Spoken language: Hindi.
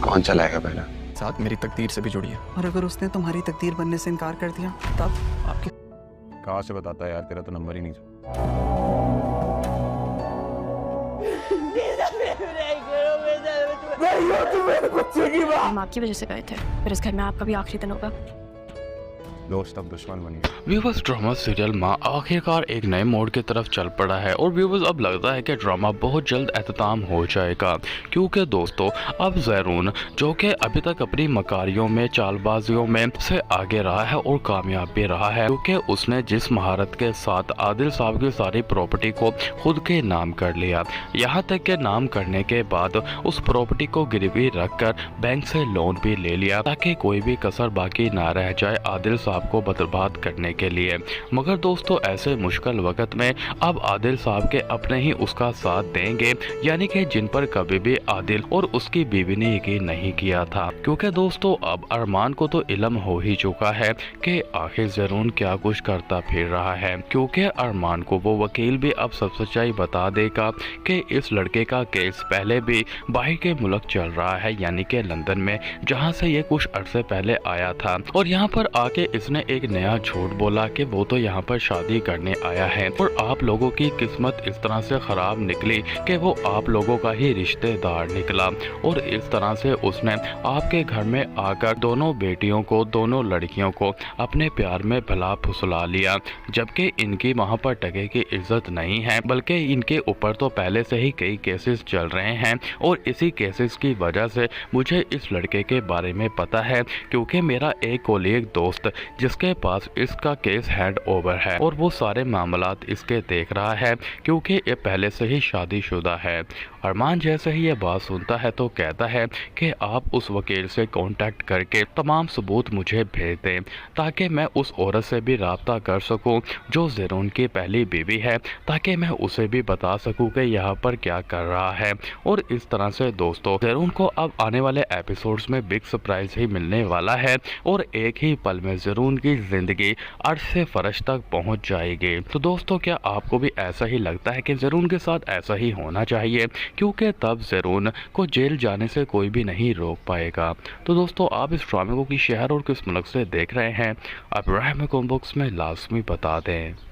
कौन चलाएगा पहला? साथ मेरी तकदीर से भी जुड़ी है। और अगर उसने तुम्हारी तकदीर बनने से इनकार कर दिया तब आपकी कहाँ से बताता है यार, तेरा तो नंबर ही नहीं था। हम आपकी वजह से गए थे, फिर इस घर में आपका भी आखिरी दिन होगा। दोस्त अब दुश्मन बन गया। व्यूवर्स, ड्रामा सीरियल माँ आखिरकार एक नए मोड़ की तरफ चल पड़ा है और व्यूवर्स अब लगता है कि ड्रामा बहुत जल्द एख्ताम हो जाएगा, क्योंकि दोस्तों अब ज़ैरून जो कि अभी तक अपनी मकारियों में चालबाजियों में से आगे रहा है और कामयाब भी रहा है, क्योंकि उसने जिस महारत के साथ आदिल साहब की सारी प्रॉपर्टी को खुद के नाम कर लिया, यहाँ तक के नाम करने के बाद उस प्रॉपर्टी को गिरवी रखकर बैंक से लोन भी ले लिया ताकि कोई भी कसर बाकी ना रह जाए आदिल साहब को बर्बाद करने के लिए। मगर दोस्तों ऐसे मुश्किल वक्त में अब आदिल साहब के अपने ही उसका साथ देंगे, यानी कि जिन पर कभी भी आदिल और उसकी बीवी ने यकीन नहीं किया था, क्योंकि दोस्तों अब अरमान को तो इल्म हो ही चुका है कि आखिर ज़रून क्या कुछ करता फिर रहा है, क्योंकि अरमान को वो वकील भी अब सब सच्चाई बता देगा कि इस लड़के का केस पहले भी बाहर के मुल्क चल रहा है, यानी कि लंदन में, जहाँ से ये कुछ अरसे पहले आया था और यहाँ पर आके इसने एक नया झूठ बोला कि वो तो यहाँ पर शादी करने आया है और आप लोगों की किस्मत इस तरह से खराब निकली कि वो आप लोगों का ही रिश्तेदार निकला और इस तरह से उसने आपके घर में आकर दोनों बेटियों को, दोनों लड़कियों को अपने प्यार में भला फुसला लिया, जबकि इनकी वहाँ पर टके की इज्जत नहीं है, बल्कि इनके ऊपर तो पहले से ही कई केसेस चल रहे हैं और इसी केसेस की वजह से मुझे इस लड़के के बारे में पता है, क्योंकि मेरा एक कोलीग दोस्त जिसके पास इसका केस हैंड ओवर है और वो सारे मामलात इसके देख रहा है, क्योंकि ये पहले से ही शादीशुदा है। अरमान जैसे ही ये बात सुनता है तो कहता है कि आप उस वकील से कांटेक्ट करके तमाम सबूत मुझे भेज दें ताकि मैं उस औरत से भी राब्ता कर सकूं जो ज़रून की पहली बीवी है, ताकि मैं उसे भी बता सकूं कि यहाँ पर क्या कर रहा है। और इस तरह से दोस्तों ज़रून को अब आने वाले एपिसोड्स में बिग सरप्राइज ही मिलने वाला है और एक ही पल में ज़रून की ज़िंदगी अर्श से फर्श तक पहुँच जाएगी। तो दोस्तों क्या आपको भी ऐसा ही लगता है कि ज़रून के साथ ऐसा ही होना चाहिए, क्योंकि तब ज़रून को जेल जाने से कोई भी नहीं रोक पाएगा। तो दोस्तों आप इस ड्रामे को किस शहर और किस मुल्क से देख रहे हैं, आप राय में कमेंट बॉक्स में लाजमी बता दें।